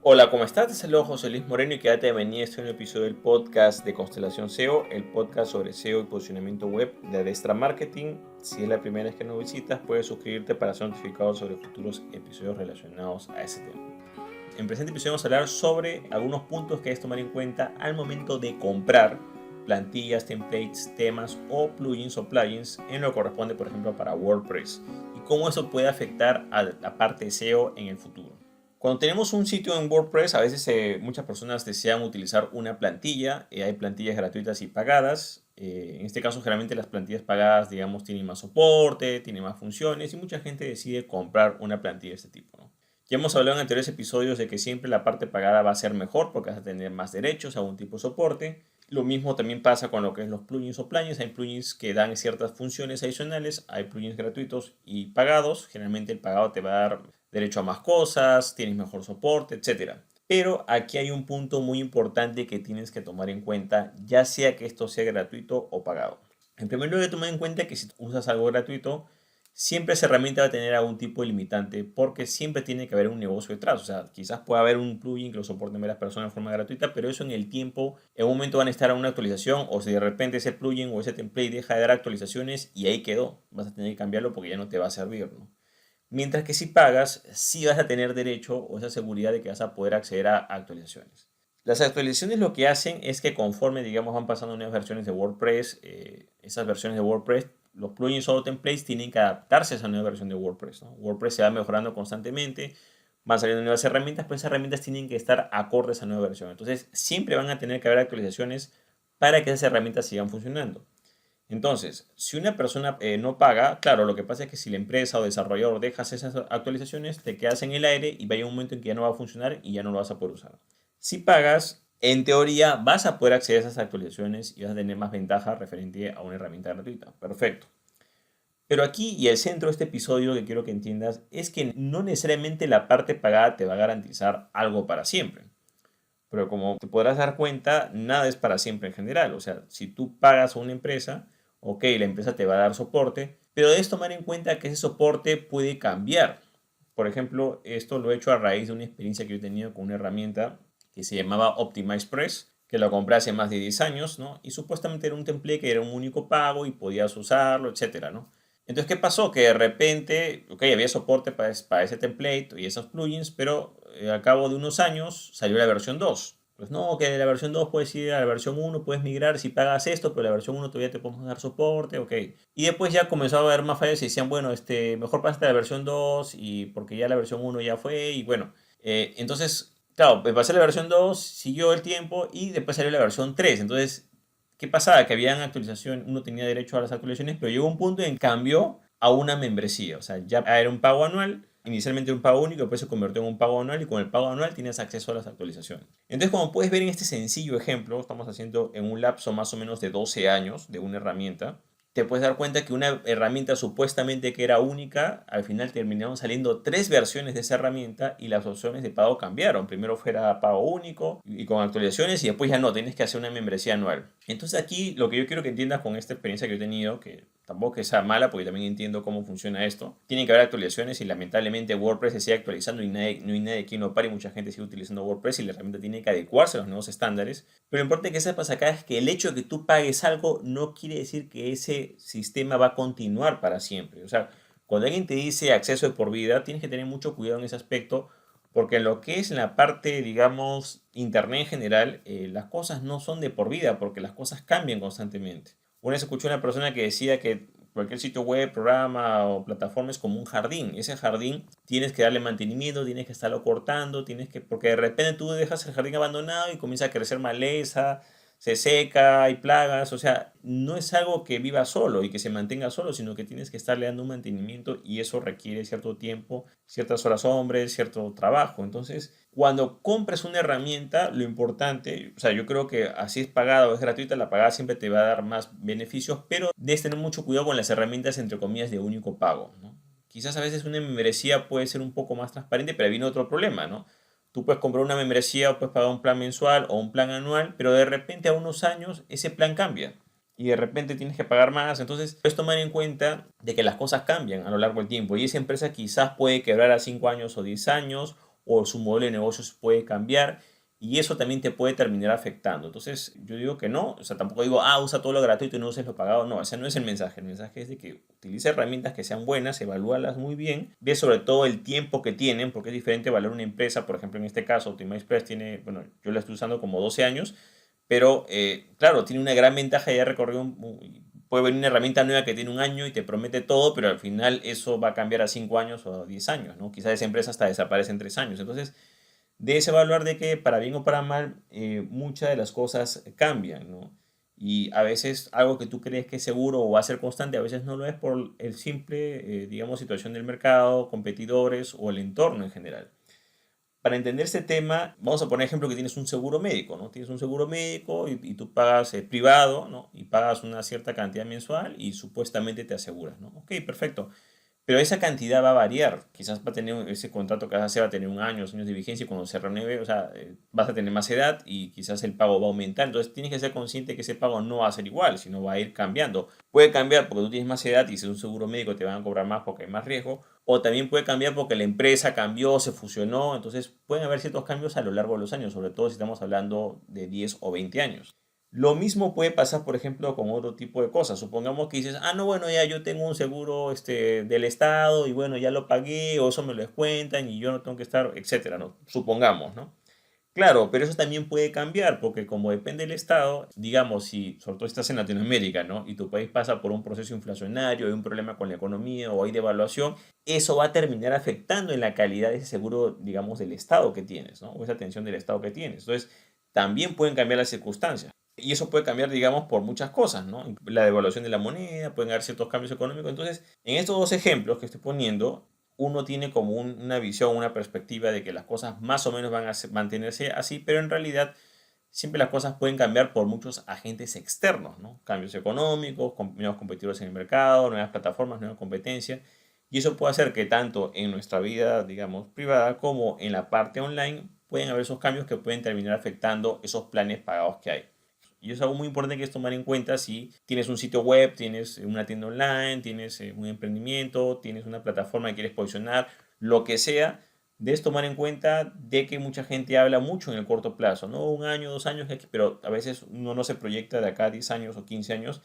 Hola, ¿cómo estás? Te saludo José Luis Moreno y quédate de venir a este nuevo episodio del podcast de Constelación SEO, el podcast sobre SEO y posicionamiento web de Adestra Marketing. Si es la primera vez que nos visitas, puedes suscribirte para ser notificado sobre futuros episodios relacionados a ese tema. En el presente episodio vamos a hablar sobre algunos puntos que debes tomar en cuenta al momento de comprar plantillas, templates, temas o plugins en lo que corresponde, por ejemplo, para WordPress y cómo eso puede afectar a la parte de SEO en el futuro. Cuando tenemos un sitio en WordPress, a veces muchas personas desean utilizar una plantilla. Hay plantillas gratuitas y pagadas. En este caso, generalmente las plantillas pagadas, digamos, tienen más soporte, tienen más funciones y mucha gente decide comprar una plantilla de este tipo, ¿no? Ya hemos hablado en anteriores episodios de que siempre la parte pagada va a ser mejor porque vas a tener más derechos, algún tipo de soporte. Lo mismo también pasa con lo que es los plugins o plugins. Hay plugins que dan ciertas funciones adicionales, hay plugins gratuitos y pagados. Generalmente el pagado te va a dar derecho a más cosas, tienes mejor soporte, etcétera. Pero aquí hay un punto muy importante que tienes que tomar en cuenta, ya sea que esto sea gratuito o pagado. En primer lugar, tomar en cuenta que si usas algo gratuito, siempre esa herramienta va a tener algún tipo de limitante porque siempre tiene que haber un negocio detrás. O sea, quizás pueda haber un plugin que lo soporten varias personas de forma gratuita, pero eso en el tiempo, en un momento van a estar a una actualización o si de repente ese plugin o ese template deja de dar actualizaciones y ahí quedó. Vas a tener que cambiarlo porque ya no te va a servir, ¿no? Mientras que si pagas, sí vas a tener derecho o esa seguridad de que vas a poder acceder a actualizaciones. Las actualizaciones lo que hacen es que conforme, digamos, van pasando nuevas versiones de WordPress, esas versiones de WordPress, los plugins o templates tienen que adaptarse a esa nueva versión de WordPress, ¿no? WordPress se va mejorando constantemente, van saliendo nuevas herramientas, pero esas herramientas tienen que estar acordes a esa nueva versión. Entonces, siempre van a tener que haber actualizaciones para que esas herramientas sigan funcionando. Entonces, si una persona no paga, claro, lo que pasa es que si la empresa o desarrollador dejas esas actualizaciones, te quedas en el aire y va a llegar un momento en que ya no va a funcionar y ya no lo vas a poder usar. Si pagas, en teoría vas a poder acceder a esas actualizaciones y vas a tener más ventaja referente a una herramienta gratuita. Perfecto. Pero aquí y el centro de este episodio que quiero que entiendas es que no necesariamente la parte pagada te va a garantizar algo para siempre. Pero como te podrás dar cuenta, nada es para siempre en general. O sea, si tú pagas a una empresa, ok, la empresa te va a dar soporte, pero debes tomar en cuenta que ese soporte puede cambiar. Por ejemplo, esto lo he hecho a raíz de una experiencia que yo he tenido con una herramienta que se llamaba OptimizePress, que lo compré hace más de 10 años, ¿no? Y supuestamente era un template que era un único pago y podías usarlo, etcétera, ¿no? Entonces, ¿qué pasó? Que de repente, ok, había soporte para ese template y esos plugins, pero al cabo de unos años salió la versión 2. Pues no, que de la versión 2 puedes ir a la versión 1, puedes migrar si pagas esto, pero la versión 1 todavía te podemos dar soporte, ok. Y después ya comenzó a haber más fallas y decían, bueno, mejor pásate a la versión 2 y porque ya la versión 1 ya fue y bueno. Entonces, claro, me pasé a la versión 2, siguió el tiempo y después salió la versión 3. Entonces, ¿qué pasaba? Que habían actualización, uno tenía derecho a las actualizaciones, pero llegó un punto en cambio a una membresía. O sea, ya era un pago anual, inicialmente era un pago único, después se convirtió en un pago anual y con el pago anual tienes acceso a las actualizaciones. Entonces, como puedes ver en este sencillo ejemplo, estamos haciendo en un lapso más o menos de 12 años de una herramienta, te puedes dar cuenta que una herramienta supuestamente que era única, al final terminaron saliendo tres versiones de esa herramienta y las opciones de pago cambiaron. Primero fuera pago único y con actualizaciones y después ya no, tienes que hacer una membresía anual. Entonces aquí lo que yo quiero que entiendas con esta experiencia que he tenido, que tampoco que sea mala porque también entiendo cómo funciona esto, tiene que haber actualizaciones y lamentablemente WordPress se sigue actualizando y no hay nadie que no pare y mucha gente sigue utilizando WordPress y la herramienta tiene que adecuarse a los nuevos estándares. Pero lo importante que sepas acá es que el hecho de que tú pagues algo no quiere decir que ese sistema va a continuar para siempre. O sea, cuando alguien te dice acceso de por vida, tienes que tener mucho cuidado en ese aspecto, porque lo que es en la parte, digamos, internet en general, las cosas no son de por vida, porque las cosas cambian constantemente. Una vez escuché a una persona que decía que cualquier sitio web, programa o plataforma es como un jardín. Ese jardín tienes que darle mantenimiento, tienes que estarlo cortando, porque de repente tú dejas el jardín abandonado y comienza a crecer maleza, se seca, hay plagas, o sea, no es algo que viva solo y que se mantenga solo, sino que tienes que estarle dando un mantenimiento y eso requiere cierto tiempo, ciertas horas hombres, cierto trabajo. Entonces, cuando compres una herramienta, lo importante, o sea, yo creo que así es pagada o es gratuita, la pagada siempre te va a dar más beneficios, pero debes tener mucho cuidado con las herramientas, entre comillas, de único pago, ¿no? Quizás a veces una membresía puede ser un poco más transparente, pero viene otro problema, ¿no? Tú puedes comprar una membresía o puedes pagar un plan mensual o un plan anual, pero de repente a unos años ese plan cambia y de repente tienes que pagar más. Entonces, puedes tomar en cuenta de que las cosas cambian a lo largo del tiempo y esa empresa quizás puede quebrar a 5 años o 10 años o su modelo de negocios puede cambiar y eso también te puede terminar afectando. Entonces, yo digo que no, o sea, tampoco digo, usa todo lo gratuito y no uses lo pagado. No, ese no es el mensaje. El mensaje es de que utilice herramientas que sean buenas, evalúalas muy bien, ve sobre todo el tiempo que tienen, porque es diferente valorar una empresa. Por ejemplo, en este caso, OptimizePress tiene, bueno, yo la estoy usando como 12 años, pero claro, tiene una gran ventaja, ya recorrió puede venir una herramienta nueva que tiene un año y te promete todo, pero al final eso va a cambiar a 5 años o a 10 años, ¿no? Quizás esa empresa hasta desaparece en 3 años. Entonces, debes evaluar de que para bien o para mal muchas de las cosas cambian, ¿no? Y a veces algo que tú crees que es seguro o va a ser constante, a veces no lo es por el simple, digamos, situación del mercado, competidores o el entorno en general. Para entender este tema, vamos a poner ejemplo que tienes un seguro médico, ¿no? Tienes un seguro médico y tú pagas privado, ¿no? Y pagas una cierta cantidad mensual y supuestamente te aseguras, ¿no? Ok, perfecto. Pero esa cantidad va a variar. Quizás va a tener ese contrato que vas a hacer, va a tener un año, 2 años de vigencia y cuando se renueve, o sea, vas a tener más edad y quizás el pago va a aumentar. Entonces tienes que ser consciente que ese pago no va a ser igual, sino va a ir cambiando. Puede cambiar porque tú tienes más edad y si es un seguro médico te van a cobrar más porque hay más riesgo. O también puede cambiar porque la empresa cambió, se fusionó. Entonces pueden haber ciertos cambios a lo largo de los años, sobre todo si estamos hablando de 10 o 20 años. Lo mismo puede pasar, por ejemplo, con otro tipo de cosas. Supongamos que dices, no, bueno, ya yo tengo un seguro del Estado y bueno, ya lo pagué o eso me lo descuentan y yo no tengo que estar, etcétera, ¿no? Supongamos, ¿no? Claro, pero eso también puede cambiar porque como depende del Estado, digamos, si sobre todo estás en Latinoamérica, ¿no? Y tu país pasa por un proceso inflacionario, hay un problema con la economía o hay devaluación, eso va a terminar afectando en la calidad de ese seguro, digamos, del Estado que tienes, ¿no? O esa atención del Estado que tienes. Entonces, también pueden cambiar las circunstancias. Y eso puede cambiar, digamos, por muchas cosas, ¿no? La devaluación de la moneda, pueden haber ciertos cambios económicos. Entonces, en estos dos ejemplos que estoy poniendo, uno tiene como una visión, una perspectiva de que las cosas más o menos van a mantenerse así, pero en realidad siempre las cosas pueden cambiar por muchos agentes externos, ¿no? Cambios económicos, nuevos competidores en el mercado, nuevas plataformas, nueva competencia. Y eso puede hacer que tanto en nuestra vida, digamos, privada como en la parte online pueden haber esos cambios que pueden terminar afectando esos planes pagados que hay. Y es algo muy importante que es tomar en cuenta si tienes un sitio web, tienes una tienda online, tienes un emprendimiento, tienes una plataforma que quieres posicionar, lo que sea, debes tomar en cuenta de que mucha gente habla mucho en el corto plazo, ¿no? Un año, 2 años, pero a veces uno no se proyecta de acá a 10 años o 15 años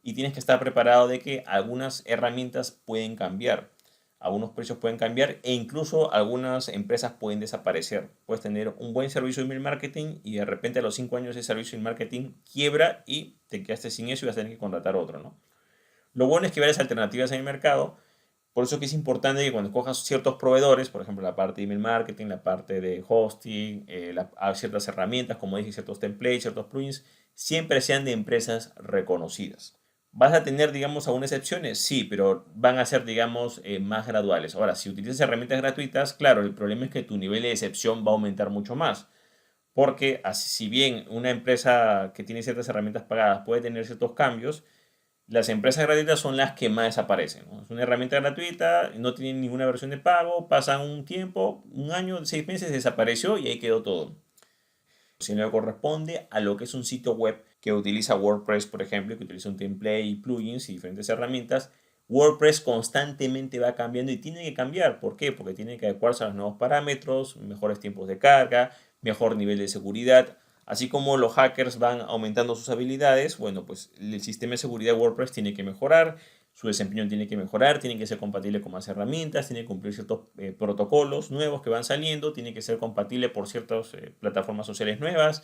y tienes que estar preparado de que algunas herramientas pueden cambiar. Algunos precios pueden cambiar e incluso algunas empresas pueden desaparecer. Puedes tener un buen servicio de email marketing y de repente a los 5 años ese servicio de email marketing quiebra y te quedaste sin eso y vas a tener que contratar otro, ¿no? Lo bueno es que hay varias alternativas en el mercado. Por eso que es importante que cuando cojas ciertos proveedores, por ejemplo la parte de email marketing, la parte de hosting, ciertas herramientas, como dije, ciertos templates, ciertos plugins, siempre sean de empresas reconocidas. ¿Vas a tener, digamos, algunas excepciones? Sí, pero van a ser, digamos, más graduales. Ahora, si utilizas herramientas gratuitas, claro, el problema es que tu nivel de excepción va a aumentar mucho más. Porque si bien una empresa que tiene ciertas herramientas pagadas puede tener ciertos cambios, las empresas gratuitas son las que más desaparecen, ¿no? Es una herramienta gratuita, no tienen ninguna versión de pago, pasan un tiempo, un año, 6 meses, desapareció y ahí quedó todo. Si no le corresponde a lo que es un sitio web que utiliza WordPress, por ejemplo, que utiliza un template, plugins y diferentes herramientas, WordPress constantemente va cambiando y tiene que cambiar. ¿Por qué? Porque tiene que adecuarse a los nuevos parámetros, mejores tiempos de carga, mejor nivel de seguridad. Así como los hackers van aumentando sus habilidades, bueno, pues el sistema de seguridad de WordPress tiene que mejorar, su desempeño tiene que mejorar, tiene que ser compatible con más herramientas, tiene que cumplir ciertos protocolos nuevos que van saliendo, tiene que ser compatible por ciertas plataformas sociales nuevas.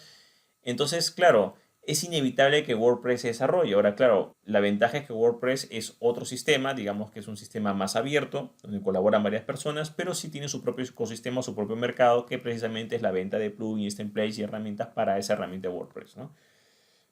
Entonces, claro, es inevitable que WordPress se desarrolle. Ahora, claro, la ventaja es que WordPress es otro sistema, digamos que es un sistema más abierto, donde colaboran varias personas, pero sí tiene su propio ecosistema, su propio mercado, que precisamente es la venta de plugins, templates y herramientas para esa herramienta de WordPress, ¿no?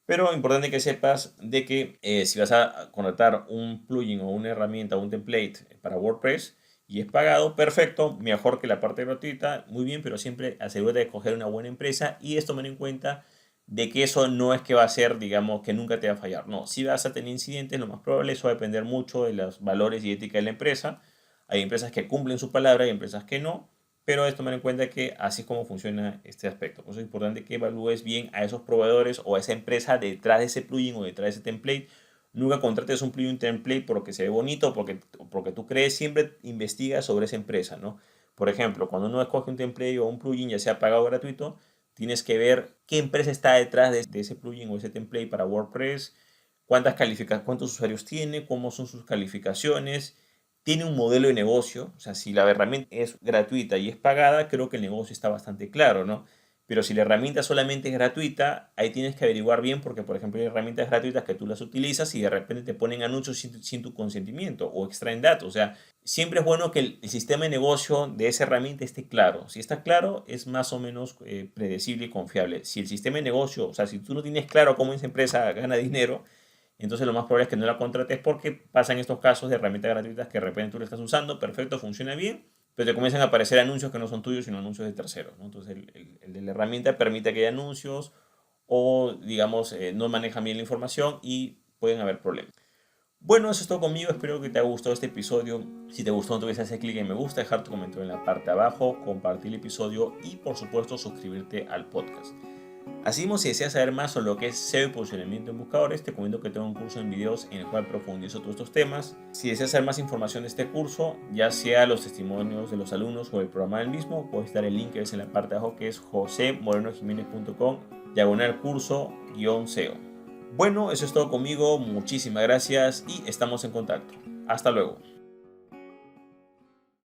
Pero importante que sepas de que si vas a contratar un plugin o una herramienta o un template para WordPress y es pagado, perfecto, mejor que la parte gratuita, muy bien, pero siempre asegúrate de escoger una buena empresa y es tomar en cuenta de que eso no es que va a ser, digamos, que nunca te va a fallar. No, si vas a tener incidentes, lo más probable, eso va a depender mucho de los valores y ética de la empresa. Hay empresas que cumplen su palabra y empresas que no. Pero es tomar en cuenta que así es como funciona este aspecto. Por eso es importante que evalúes bien a esos proveedores o a esa empresa detrás de ese plugin o detrás de ese template. Nunca contrates un plugin template porque se ve bonito, porque tú crees, siempre investiga sobre esa empresa, ¿no? Por ejemplo, cuando uno escoge un template o un plugin, ya sea pagado o gratuito, tienes que ver qué empresa está detrás de ese plugin o ese template para WordPress, cuántos usuarios tiene, cómo son sus calificaciones, tiene un modelo de negocio. O sea, si la herramienta es gratuita y es pagada, creo que el negocio está bastante claro, ¿no? Pero si la herramienta solamente es gratuita, ahí tienes que averiguar bien porque, por ejemplo, hay herramientas gratuitas que tú las utilizas y de repente te ponen anuncios sin tu consentimiento o extraen datos. O sea, siempre es bueno que el sistema de negocio de esa herramienta esté claro. Si está claro, es más o menos predecible y confiable. Si el sistema de negocio, o sea, si tú no tienes claro cómo esa empresa gana dinero, entonces lo más probable es que no la contrates porque pasan estos casos de herramientas gratuitas que de repente tú la estás usando, perfecto, funciona bien, pero te comienzan a aparecer anuncios que no son tuyos, sino anuncios de terceros, ¿no? Entonces el de la herramienta permite que haya anuncios o, digamos, no manejan bien la información y pueden haber problemas. Bueno, eso es todo conmigo. Espero que te haya gustado este episodio. Si te gustó, no te olvides hacer clic en me gusta, dejar tu comentario en la parte de abajo, compartir el episodio y, por supuesto, suscribirte al podcast. Asimismo, si deseas saber más sobre lo que es SEO y posicionamiento en buscadores, te comento que tengo un curso en videos en el cual profundizo todos estos temas. Si deseas saber más información de este curso, ya sea los testimonios de los alumnos o el programa del mismo, puedes dar el link que ves en la parte de abajo, que es josemorenojimenez.com/curso-SEO. Bueno, eso es todo conmigo. Muchísimas gracias y estamos en contacto. Hasta luego.